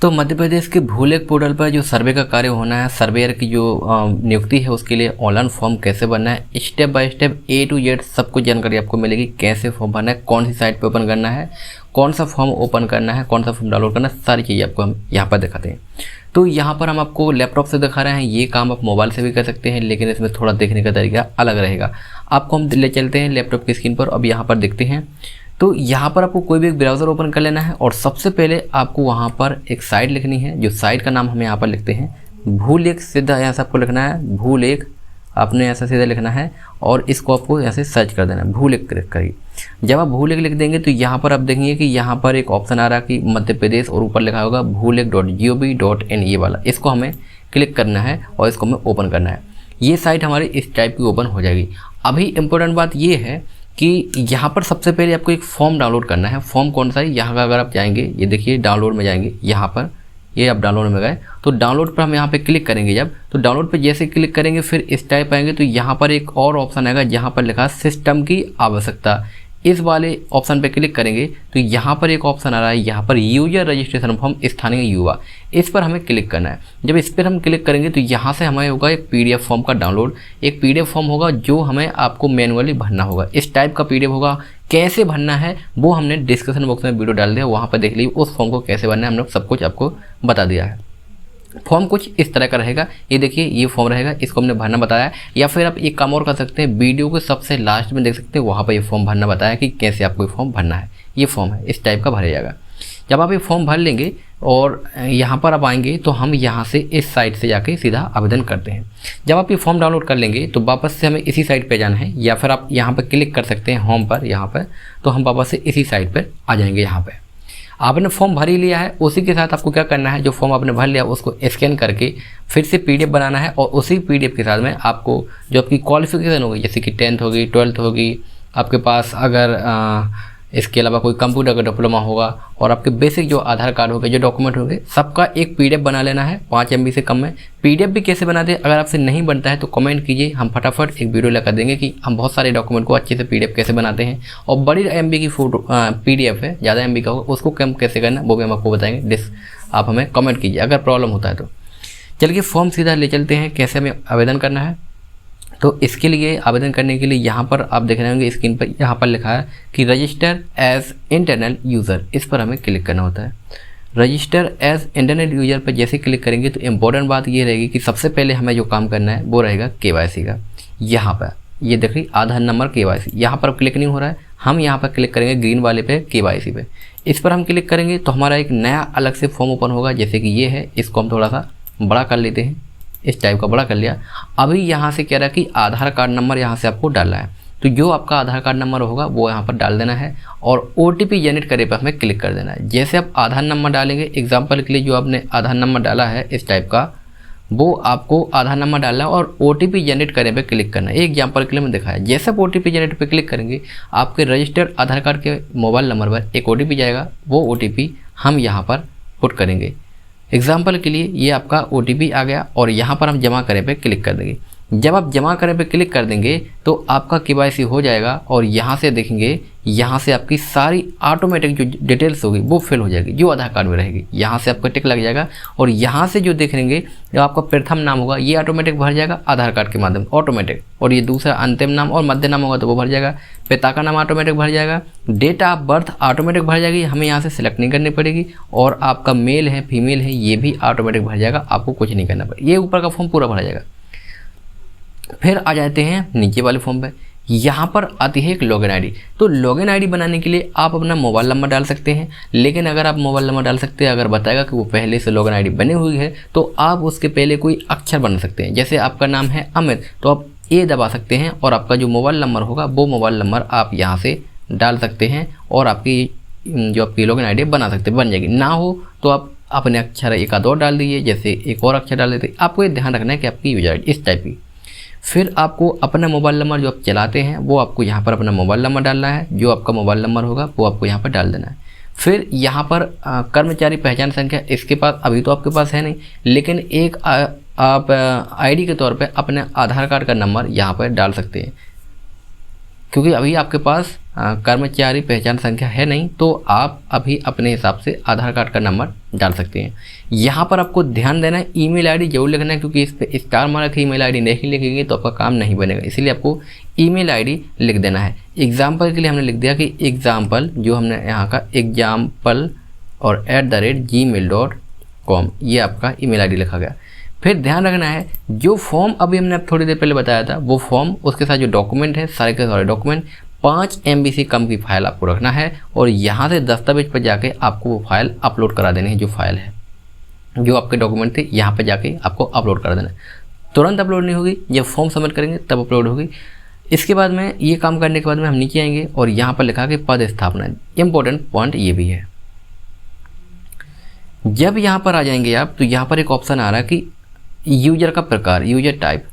तो मध्य प्रदेश के भूलेख पोर्टल पर जो सर्वे का कार्य होना है, सर्वेयर की जो नियुक्ति है उसके लिए ऑनलाइन फॉर्म कैसे भरना है, step by step A to Z सब कुछ जानकारी आपको मिलेगी। कैसे फॉर्म भरना है, कौन सी साइट पे ओपन करना है, कौन सा फॉर्म ओपन करना है, कौन सा फॉर्म डाउनलोड करना है, सारी चीज़ें आपको हम यहाँ पर दिखाते हैं। तो यहाँ पर हम आपको लैपटॉप से दिखा रहे हैं, ये काम आप मोबाइल से भी कर सकते हैं, लेकिन इसमें थोड़ा देखने का तरीका अलग रहेगा। आपको हम ले चलते हैं लैपटॉप की स्क्रीन पर। अब यहाँ पर देखते हैं, तो यहाँ पर आपको कोई भी एक ब्राउज़र ओपन कर लेना है और सबसे पहले आपको वहाँ पर एक साइट लिखनी है। जो साइट का नाम हम यहाँ पर लिखते हैं भूलेख, सीधा यहाँ से आपको लिखना है भूलेख, आपने ऐसा सीधा लिखना है और इसको आपको ऐसे सर्च कर देना है, भूलेख क्लिक करिए। जब आप भूलेख लिख देंगे तो यहाँ पर आप देखेंगे कि यहाँ पर एक ऑप्शन आ रहा है कि मध्य प्रदेश और ऊपर लिखा होगा bhulegh.gov.in, ये वाला, इसको हमें क्लिक करना है और इसको हमें ओपन करना है। ये साइट हमारी इस टाइप की ओपन हो जाएगी। अभी इम्पोर्टेंट बात ये है कि यहाँ पर सबसे पहले आपको एक फॉर्म डाउनलोड करना है। फॉर्म कौन सा है, यहाँ का अगर आप जाएंगे, ये देखिए डाउनलोड में जाएंगे, यहाँ पर ये आप डाउनलोड में गए तो डाउनलोड पर हम यहाँ पे क्लिक करेंगे। जब तो डाउनलोड पे जैसे क्लिक करेंगे फिर इस टाइप आएंगे तो यहाँ पर एक और ऑप्शन आएगा जहाँ पर लिखा है सिस्टम की आवश्यकता। इस वाले ऑप्शन पे क्लिक करेंगे तो यहाँ पर एक ऑप्शन आ रहा है, यहाँ पर यूजर रजिस्ट्रेशन फॉर्म स्थानीय युवा, इस पर हमें क्लिक करना है। जब इस पर हम क्लिक करेंगे तो यहाँ से हमें होगा एक PDF फॉर्म का डाउनलोड। एक PDF फॉर्म होगा जो हमें आपको मैनुअली भरना होगा। इस टाइप का PDF होगा। कैसे भरना है वो हमने डिस्क्रिप्शन बॉक्स में वीडियो डाल दिया, वहाँ पर देख लीजिए उस फॉर्म को कैसे भरना है, हम लोग सब कुछ आपको बता दिया है। फॉर्म कुछ इस तरह का रहेगा, ये देखिए ये फॉर्म रहेगा, इसको हमने भरना बताया है। या फिर आप एक काम और कर सकते हैं, वीडियो को सबसे लास्ट में देख सकते हैं, वहाँ पर ये फॉर्म भरना बताया कि कैसे आपको ये फॉर्म भरना है। ये फॉर्म है, इस टाइप का भरा जाएगा। जब आप ये फॉर्म भर लेंगे और यहाँ पर आप आएंगे तो हम यहाँ से इस साइट से जाके सीधा आवेदन करते हैं। जब आप ये फॉर्म डाउनलोड कर लेंगे तो वापस से हमें इसी साइट पे जाना है, या फिर आप यहाँ पर क्लिक कर सकते हैं होम पर, यहाँ पर, तो हम वापस से इसी साइट पर आ जाएंगे। यहाँ पर आपने फॉर्म भर ही लिया है, उसी के साथ आपको क्या करना है, जो फॉर्म आपने भर लिया उसको स्कैन करके फिर से PDF बनाना है और उसी PDF के साथ में आपको जो आपकी क्वालिफिकेशन होगी, जैसे कि 10th होगी, 12th होगी, आपके पास अगर इसके अलावा कोई कंप्यूटर का डिप्लोमा होगा और आपके बेसिक जो आधार कार्ड होंगे, जो डॉक्यूमेंट होंगे, सबका एक PDF बना लेना है 5 MB से कम में। PDF भी कैसे बनाते हैं, अगर आपसे नहीं बनता है तो कमेंट कीजिए, हम फटाफट एक वीडियो लगा देंगे कि हम बहुत सारे डॉक्यूमेंट को अच्छे से PDF कैसे बनाते हैं। और बड़ी MB की फोटो PDF है, ज़्यादा MB का होगा, उसको कम कैसे करना वो भी हम आपको बताएंगे। आप हमें कमेंट कीजिए अगर प्रॉब्लम होता है तो। चलिए फॉर्म सीधा ले चलते हैं, कैसे हमें आवेदन करना है। तो इसके लिए आवेदन करने के लिए यहाँ पर आप देख रहे होंगे स्क्रीन पर, यहाँ पर लिखा है कि रजिस्टर एज इंटरनल यूज़र, इस पर हमें क्लिक करना होता है। रजिस्टर एज इंटरनल यूज़र पर जैसे क्लिक करेंगे तो इम्पोर्टेंट बात ये रहेगी कि सबसे पहले हमें जो काम करना है वो रहेगा KYC का। यहाँ पर ये देखिए आधार नंबर KYC, यहाँ पर क्लिक नहीं हो रहा है, हम यहाँ पर क्लिक करेंगे ग्रीन वाले पे KYC पे। इस पर हम क्लिक करेंगे तो हमारा एक नया अलग से फॉर्म ओपन होगा, जैसे कि ये है। इसको हम थोड़ा सा बड़ा कर लेते हैं, इस टाइप का बड़ा कर लिया। अभी यहाँ से कह रहा है कि आधार कार्ड नंबर यहाँ से आपको डालना है, तो जो आपका आधार कार्ड नंबर होगा वो यहाँ पर डाल देना है और OTP जनरेट करे पर हमें क्लिक कर देना है। जैसे आप आधार नंबर डालेंगे, एग्जांपल के लिए जो आपने आधार नंबर डाला है इस टाइप का, वो आपको आधार नंबर डालना है और OTP जनरेट करे पे क्लिक करना है। एक एग्जांपल के लिए मैं दिखाया, जैसे आप OTP जनरेट पे क्लिक करेंगे आपके रजिस्टर्ड आधार कार्ड के मोबाइल नंबर पर एक OTP जाएगा, वो OTP हम यहाँ पर पुट करेंगे। एग्जाम्पल के लिए ये आपका OTP आ गया और यहाँ पर हम जमा करें पे क्लिक कर देंगे। जब आप जमा करें पे क्लिक कर देंगे तो आपका KYC हो जाएगा और यहाँ से देखेंगे, यहाँ से आपकी सारी ऑटोमेटिक जो डिटेल्स होगी वो फिल हो जाएगी, जो आधार कार्ड में रहेगी। यहाँ से आपका टिक लग जाएगा और यहाँ से जो देखेंगे जो आपका प्रथम नाम होगा ये ऑटोमेटिक भर जाएगा आधार कार्ड के माध्यम से ऑटोमेटिक, और ये दूसरा अंतिम नाम और मध्य नाम होगा तो वो भर जाएगा। पिता का नाम ऑटोमेटिक भर जाएगा, डेट ऑफ बर्थ ऑटोमेटिक भर जाएगी, हमें यहाँ से सिलेक्ट नहीं करनी पड़ेगी, और आपका मेल है फीमेल है ये भी ऑटोमेटिक भर जाएगा, आपको कुछ नहीं करना पड़ेगा। ये ऊपर का फॉर्म पूरा भरा जाएगा। फिर आ जाते हैं नीचे वाले फॉर्म पे, यहाँ पर आती है एक लॉगिन आईडी। तो लॉगिन आईडी बनाने के लिए आप अपना मोबाइल नंबर डाल सकते हैं, लेकिन अगर आप मोबाइल नंबर डाल सकते हैं, अगर बताएगा कि वो पहले से लॉगिन आईडी बनी हुई है तो आप उसके पहले कोई अक्षर बना सकते हैं। जैसे आपका नाम है अमित तो आप A दबा सकते हैं और आपका जो मोबाइल नंबर होगा वो मोबाइल नंबर आप यहाँ से डाल सकते हैं और आपकी जो आपकी लॉगिन आईडी बना सकते हैं, बन जाएगी। ना हो तो आप अपने अक्षर एक आध और डाल दीजिए, जैसे एक और अक्षर डाल देते। आपको ये ध्यान रखना है कि आपकी यूजर आईडी इस टाइप की। फिर आपको अपना मोबाइल नंबर जो आप चलाते हैं वो आपको यहाँ पर अपना मोबाइल नंबर डालना है, जो आपका मोबाइल नंबर होगा वो आपको यहाँ पर डाल देना है। फिर यहाँ पर कर्मचारी पहचान संख्या, इसके पास अभी तो आपके पास है नहीं, लेकिन एक आप आईडी के तौर पे अपने आधार कार्ड का नंबर यहाँ पर डाल सकते हैं। क्योंकि अभी आपके पास कर्मचारी पहचान संख्या है नहीं, तो आप अभी अपने हिसाब से आधार कार्ड का नंबर डाल सकते हैं। यहाँ पर आपको ध्यान देना है, ईमेल आईडी जरूर लिखना है, क्योंकि इस पर स्टार मार्क है, ईमेल आईडी नहीं लिखेंगे तो आपका काम नहीं बनेगा, इसलिए आपको ईमेल आईडी लिख देना है। एग्जाम्पल के लिए हमने लिख दिया कि एग्जाम्पल, जो हमने यहाँ का एग्जाम्पल और @gmail.com, ये आपका ईमेल आईडी लिखा गया। फिर ध्यान रखना है, जो फॉर्म अभी हमने थोड़ी देर पहले बताया था, वो फॉर्म उसके साथ जो डॉक्यूमेंट है, सारे के सारे डॉक्यूमेंट 5 MB से कम की फाइल आपको रखना है, और यहाँ से दस्तावेज पर जाके आपको वो फाइल अपलोड करा देनी है। जो फाइल है, जो आपके डॉक्यूमेंट थे, यहाँ पर जाके आपको अपलोड करा देना है। तुरंत अपलोड नहीं होगी, जब फॉर्म सबमिट करेंगे तब अपलोड होगी। इसके बाद में ये काम करने के बाद में हम नीचे आएंगे और यहाँ पर लिखा कि पद स्थापना, इंपॉर्टेंट पॉइंट ये भी है। जब यहाँ पर आ जाएंगे आप, तो यहाँ पर एक ऑप्शन आ रहा है कि यूजर का प्रकार, यूजर टाइप,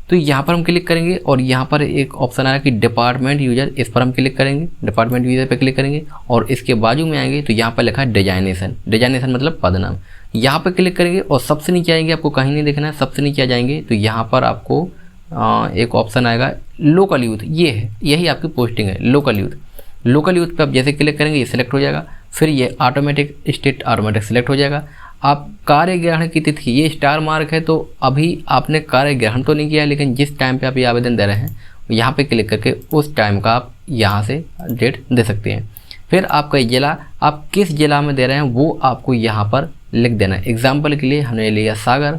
तो यहाँ पर हम क्लिक करेंगे और यहाँ पर एक ऑप्शन आ रहा है कि डिपार्टमेंट यूजर, इस पर हम क्लिक करेंगे, डिपार्टमेंट यूजर पे क्लिक करेंगे और इसके बाजू में आएंगे तो यहाँ पर लिखा है डिजाइनेशन, डिजाइनेशन मतलब पदनाम, यहाँ पर क्लिक करेंगे और सबसे नीचे आएंगे, आपको कहीं नहीं देखना है, सबसे नीचे आ जाएंगे तो यहाँ पर आपको एक ऑप्शन आएगा लोकल यूथ, ये है, यही आपकी पोस्टिंग है लोकल यूथ। लोकल यूथ पे आप जैसे क्लिक करेंगे ये सिलेक्ट हो जाएगा, फिर ये ऑटोमेटिक स्टेट ऑटोमेटिक सिलेक्ट हो जाएगा। आप कार्य ग्रहण की तिथि, ये स्टार मार्क है, तो अभी आपने कार्य ग्रहण तो नहीं किया है, लेकिन जिस टाइम पे आप ये आवेदन दे रहे हैं यहाँ पे क्लिक करके उस टाइम का आप यहाँ से डेट दे सकते हैं। फिर आपका जिला, आप किस जिला में दे रहे हैं वो आपको यहाँ पर लिख देना है। एग्जाम्पल के लिए हमने लिया सागर,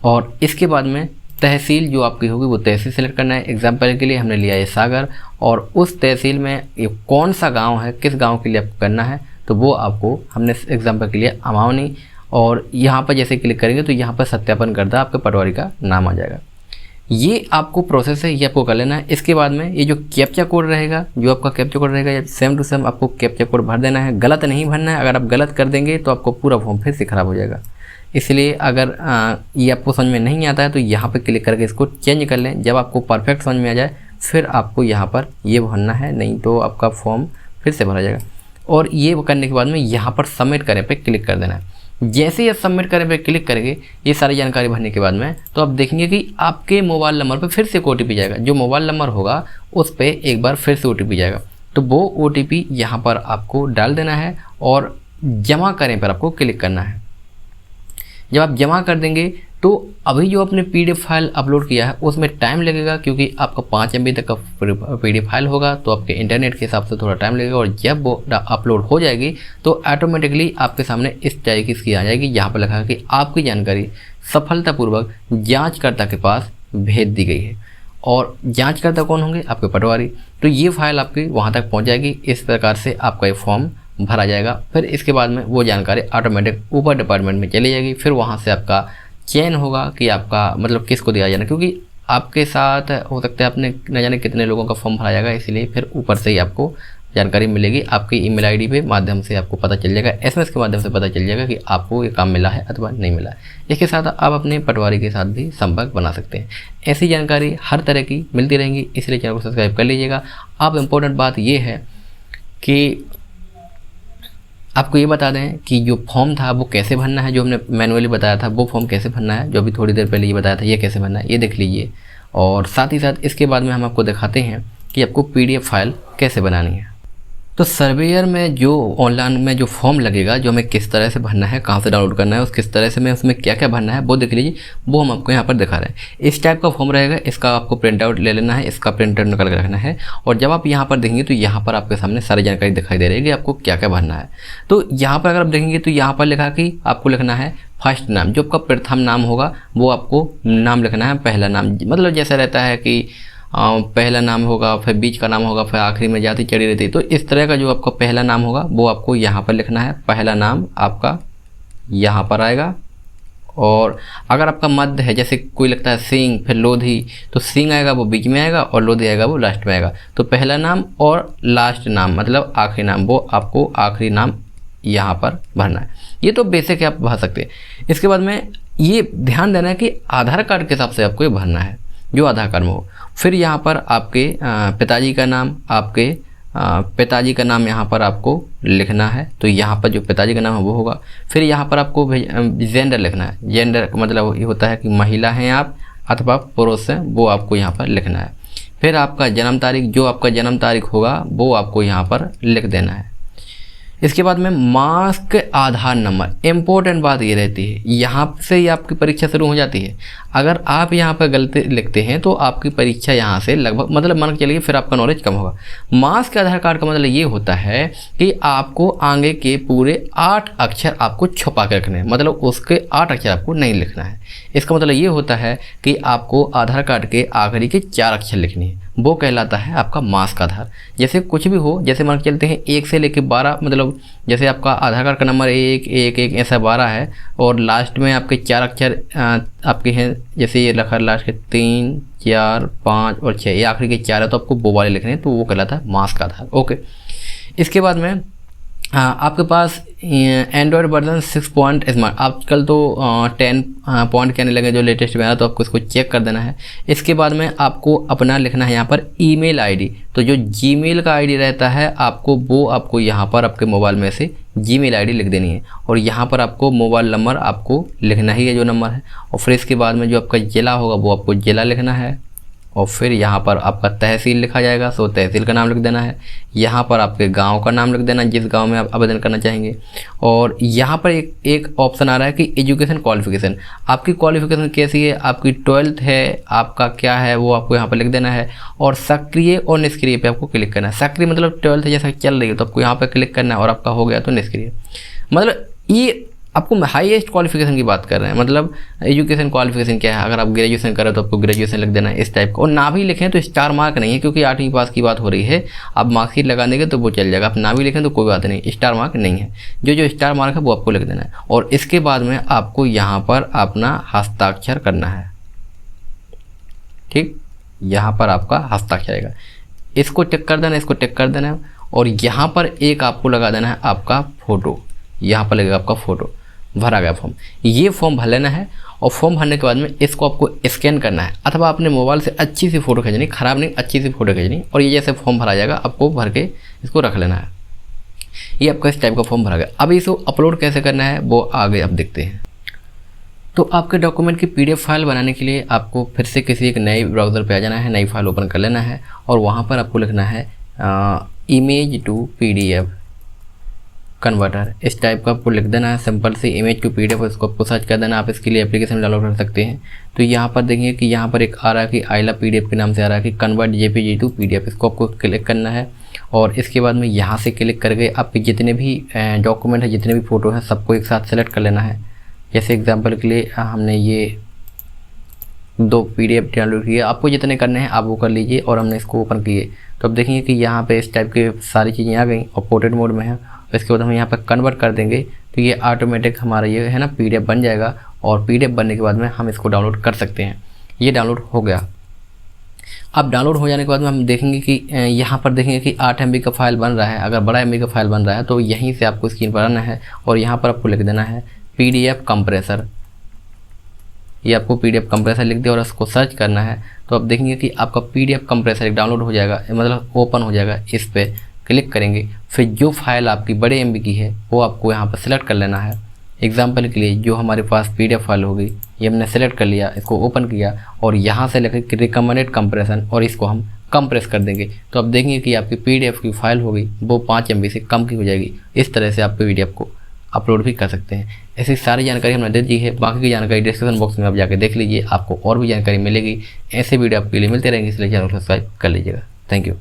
और इसके बाद में तहसील जो आपकी होगी वो तहसील सेलेक्ट करना है। एग्जाम्पल के लिए हमने लिया है सागर, और उस तहसील में ये कौन सा गांव है, किस गांव के लिए आपको करना है, तो वो आपको हमने एग्जाम्पल के लिए अमावनी, और यहाँ पर जैसे क्लिक करेंगे तो यहाँ पर सत्यापन करदा आपके पटवारी का नाम आ जाएगा। ये आपको प्रोसेस है, ये आपको कर लेना है। इसके बाद में ये जो कैप्चा कोड रहेगा, जो आपका कैप्चा कोड रहेगा, सेम टू सेम आपको कैप्चा कोड भर देना है, गलत नहीं भरना है। अगर आप गलत कर देंगे तो आपको पूरा फॉर्म फिर से ख़राब हो जाएगा। इसलिए अगर ये आपको समझ में नहीं आता है तो यहाँ पे क्लिक करके इसको चेंज कर लें। जब आपको परफेक्ट समझ में आ जाए फिर आपको यहाँ पर ये भरना है, नहीं तो आपका फॉर्म फिर से भरा जाएगा। और ये करने के बाद में यहाँ पर सबमिट करें पे क्लिक कर देना है। जैसे ही सबमिट करें पे क्लिक करेंगे, ये सारी जानकारी भरने के बाद में, तो आप देखेंगे कि आपके मोबाइल नंबर पर फिर से एक OTP जाएगा। जो मोबाइल नंबर होगा उस पर एक बार फिर से OTP जाएगा, तो वो OTP यहाँ पर आपको डाल देना है और जमा करें पर आपको क्लिक करना है। जब आप जमा कर देंगे तो अभी जो आपने PDF फाइल अपलोड किया है उसमें टाइम लगेगा, क्योंकि आपका 5 MB तक का PDF फाइल होगा, तो आपके इंटरनेट के हिसाब से थोड़ा टाइम लगेगा। और जब वो अपलोड हो जाएगी तो ऑटोमेटिकली आपके सामने इस तरह की स्क्रीन आ जाएगी। यहाँ पर लिखा है कि आपकी जानकारी सफलतापूर्वक जांचकर्ता के पास भेज दी गई है। और जांचकर्ता कौन होंगे? आपके पटवारी। तो ये फाइल आपकी वहाँ तक पहुँच जाएगी। इस प्रकार से आपका ये फॉर्म भरा जाएगा। फिर इसके बाद में वो जानकारी ऑटोमेटिक ऊपर डिपार्टमेंट में चली जाएगी। फिर वहाँ से आपका चयन होगा कि आपका मतलब किसको दिया जाना, क्योंकि आपके साथ हो सकता है आपने न जाने कितने लोगों का फॉर्म भरा जाएगा, इसीलिए फिर ऊपर से ही आपको जानकारी मिलेगी। आपकी ईमेल आईडी पे माध्यम से आपको पता चल जाएगा, SMS के माध्यम से पता चल जाएगा कि आपको ये काम मिला है अथवा नहीं मिला है। इसके साथ आप अपने पटवारी के साथ भी संपर्क बना सकते हैं। ऐसी जानकारी हर तरह की मिलती रहेंगी, इसलिए चैनल को सब्सक्राइब कर लीजिएगा। अब इम्पोर्टेंट बात ये है कि आपको ये बता दें कि जो फॉर्म था वो कैसे भरना है। जो हमने मैनुअली बताया था वो फॉर्म कैसे भरना है, जो अभी थोड़ी देर पहले ये बताया था ये कैसे भरना है, ये देख लीजिए। और साथ ही साथ इसके बाद में हम आपको दिखाते हैं कि आपको PDF फाइल कैसे बनानी है। तो सर्वेयर में जो ऑनलाइन में जो फॉर्म लगेगा, जो हमें किस तरह से भरना है, कहाँ से डाउनलोड करना है, उस किस तरह से में उसमें क्या क्या भरना है वो देख लीजिए। वो हम आपको यहाँ पर दिखा रहे हैं। इस टाइप का फॉर्म रहेगा, इसका आपको प्रिंट आउट ले लेना है, इसका प्रिंट आउट निकाल के रखना है। और जब आप यहाँ पर देखेंगे तो यहाँ पर आपके सामने सारी जानकारी दिखाई दे रही है कि आपको क्या क्या भरना है। तो यहाँ पर अगर आप देखेंगे तो यहाँ पर लिखा कि आपको लिखना है फर्स्ट नाम, जो आपका प्रथम नाम होगा वो आपको नाम लिखना है। पहला नाम मतलब जैसा रहता है कि पहला नाम होगा, फिर बीच का नाम होगा, फिर आखिरी में जाति चढ़ी रहती है। तो इस तरह का जो आपका पहला नाम होगा वो आपको यहाँ पर लिखना है। पहला नाम आपका यहाँ पर आएगा। और अगर आपका मध्य है, जैसे कोई लगता है सिंह फिर लोधी, तो सिंह आएगा वो बीच में आएगा और लोधी आएगा वो लास्ट में आएगा। तो पहला नाम और लास्ट नाम मतलब आखिरी नाम, वो आपको आखिरी नाम यहाँ पर भरना है। ये तो बेसिक है, आप भर सकते हैं। इसके बाद में ये ध्यान देना है कि आधार कार्ड के हिसाब से आपको ये भरना है, जो आधार कार्ड में हो। फिर यहाँ पर आपके पिताजी का नाम, आपके पिताजी का नाम यहाँ पर आपको लिखना है। तो यहाँ पर जो पिताजी का नाम है वो होगा। फिर यहाँ पर आपको जेंडर लिखना है। जेंडर का मतलब ये होता है कि महिला हैं आप, अथवा पड़ोस से वो आपको यहाँ पर लिखना है। फिर आपका जन्म तारीख, जो आपका जन्म तारीख होगा वो आपको यहाँ पर लिख देना है। इसके बाद में मास्क आधार नंबर, इम्पोर्टेंट बात ये रहती है, यहाँ से ही आपकी परीक्षा शुरू हो जाती है। अगर आप यहाँ पर गलती लिखते हैं तो आपकी परीक्षा यहाँ से लगभग मतलब मान के चलिए फिर आपका नॉलेज कम होगा। मास्क आधार कार्ड का मतलब ये होता है कि आपको आगे के पूरे 8 अक्षर आपको छुपा के रखने हैं, मतलब उसके 8 अक्षर आपको नहीं लिखना है। इसका मतलब ये होता है कि आपको आधार कार्ड के आखिरी के 4 अक्षर लिखने हैं, वो कहलाता है आपका मास्क आधार। जैसे कुछ भी हो, जैसे मान के चलते हैं 1 से लेकर 12, मतलब जैसे आपका आधार कार्ड का नंबर 111 ऐसा 12 है और लास्ट में आपके 4 अक्षर आपके हैं, जैसे ये रखा लास्ट के 3, 4, 5 और 6, ये आखिरी के 4 है तो आपको वो वाले लिखने हैं, तो वो कहलाता है मास्क आधार। ओके, इसके बाद में आपके पास एंड्रॉयड वर्जन 6 पॉइंट स्मार्ट, आजकल तो 10 पॉइंट के आने लगे जो लेटेस्ट में आया, तो आपको इसको चेक कर देना है। इसके बाद में आपको अपना लिखना है यहाँ पर ईमेल आईडी, तो जो जीमेल का आईडी रहता है आपको वो आपको यहाँ पर आपके मोबाइल में से जीमेल आईडी लिख देनी है और यहाँ पर आपको मोबाइल नंबर आपको लिखना ही है जो नंबर है। और फिर इसके बाद में जो आपका ज़िला होगा वो आपको ज़िला लिखना है और फिर यहाँ पर आपका तहसील लिखा जाएगा, सो तहसील का नाम लिख देना है। यहाँ पर आपके गांव का नाम लिख देना जिस गांव में आप आवेदन करना चाहेंगे। और यहाँ पर एक ऑप्शन आ रहा है कि एजुकेशन क्वालिफिकेशन, आपकी क्वालिफिकेशन कैसी है, आपकी 12th है, आपका क्या है वो आपको यहाँ पर लिख देना है। और सक्रिय और निष्क्रिय पे आपको क्लिक करना है। सक्रिय मतलब 12th जैसा चल रही है तो आपको यहाँ पर क्लिक करना है और आपका हो गया तो निष्क्रिय। मतलब ये आपको हाईएस्ट क्वालिफिकेशन की बात कर रहे हैं, मतलब एजुकेशन क्वालिफिकेशन क्या है। अगर आप ग्रेजुएशन करें तो आपको ग्रेजुएशन लिख देना है इस टाइप का। और ना भी लिखें तो स्टार मार्क नहीं है, क्योंकि 8वीं पास की बात हो रही है, आप मार्कशीट लगा देंगे तो वो चल जाएगा। आप ना भी लिखें तो कोई बात नहीं, स्टार मार्क नहीं है। जो स्टार मार्क है वो आपको लिख देना है। और इसके बाद में आपको यहाँ पर अपना हस्ताक्षर करना है, ठीक, यहाँ पर आपका हस्ताक्षर आएगा, इसको टिक कर देना, इसको टिक कर देना है। और यहाँ पर एक आपको लगा देना है आपका फ़ोटो, यहाँ पर लगेगा आपका फ़ोटो। भरा गया फॉर्म, ये फॉर्म भर लेना है। और फॉर्म भरने के बाद में इसको आपको स्कैन करना है, अथवा अपने मोबाइल से अच्छी सी फ़ोटो खींचनी, ख़राब नहीं, अच्छी सी फ़ोटो खींचनी। और ये जैसे फॉर्म भरा जाएगा आपको भर के इसको रख लेना है। ये आपका इस टाइप का फॉर्म भरा गया। अब इसको अपलोड कैसे करना है वो आगे आप देखते हैं। तो आपके डॉक्यूमेंट की PDF फाइल बनाने के लिए आपको फिर से किसी एक नए ब्राउज़र पे आ जाना है, नई फाइल ओपन कर लेना है और वहाँ पर आपको लिखना है इमेज टू PDF कन्वर्टर, इस टाइप का आपको लिख देना है। सिंपल से इमेज टू PDF, इसको आपको सर्च कर देना। आप इसके लिए एप्लीकेशन डाउनलोड कर सकते हैं। तो यहाँ पर देखिए कि यहाँ पर एक आ रहा है कि आई लव PDF के नाम से आ रहा है कि कन्वर्ट JPG टू PDF, इसको आपको क्लिक करना है। और इसके बाद में यहाँ से क्लिक करके आपके जितने भी डॉक्यूमेंट है, जितने भी फ़ोटो हैं, सबको एक साथ सेलेक्ट कर लेना है। जैसे एग्जाम्पल के लिए हमने ये 2 PDF डाउनलोड किए, आपको जितने करने हैं आप वो कर लीजिए। और हमने इसको ओपन किए तो अब देखेंगे कि यहाँ पे इस टाइप की सारी चीज़ें आ गई और पोर्ट्रेट मोड में है। इसके बाद हम यहाँ पर कन्वर्ट कर देंगे तो ये ऑटोमेटिक हमारा ये है ना PDF बन जाएगा। और PDF बनने के बाद में हम इसको डाउनलोड कर सकते हैं। ये डाउनलोड हो गया। अब डाउनलोड हो जाने के बाद में हम देखेंगे कि यहाँ पर देखेंगे कि 8 MB का फाइल बन रहा है। अगर बड़ा MB का फाइल बन रहा है तो यहीं से आपको स्क्रीन पर आना है और यहाँ पर आपको लिख देना है PDF कंप्रेसर। ये आपको PDF कंप्रेसर लिख दिया और उसको सर्च करना है तो आप देखेंगे कि आपका PDF कंप्रेसर एक डाउनलोड हो जाएगा, मतलब ओपन हो जाएगा। इस पर क्लिक करेंगे, फिर जो फाइल आपकी बड़े MB की है वो आपको यहाँ पर सेलेक्ट कर लेना है। एग्जाम्पल के लिए जो हमारे पास PDF फाइल होगी ये हमने सेलेक्ट कर लिया, इसको ओपन किया और यहाँ से लेकर रिकमेंडेड कंप्रेशन और इसको हम कंप्रेस कर देंगे। तो आप देखेंगे कि आपकी PDF की फाइल होगी वो 5 MB से कम की हो जाएगी। इस तरह से आप PDF को अपलोड भी कर सकते हैं। ऐसी सारी जानकारी हमने दे दी है, बाकी की जानकारी डिस्क्रिप्शन बॉक्स में आप जाकर देख लीजिए, आपको और भी जानकारी मिलेगी। ऐसे वीडियो आपके लिए मिलते रहेंगे, इसलिए चैनल को सब्सक्राइब कर लीजिएगा। Thank you.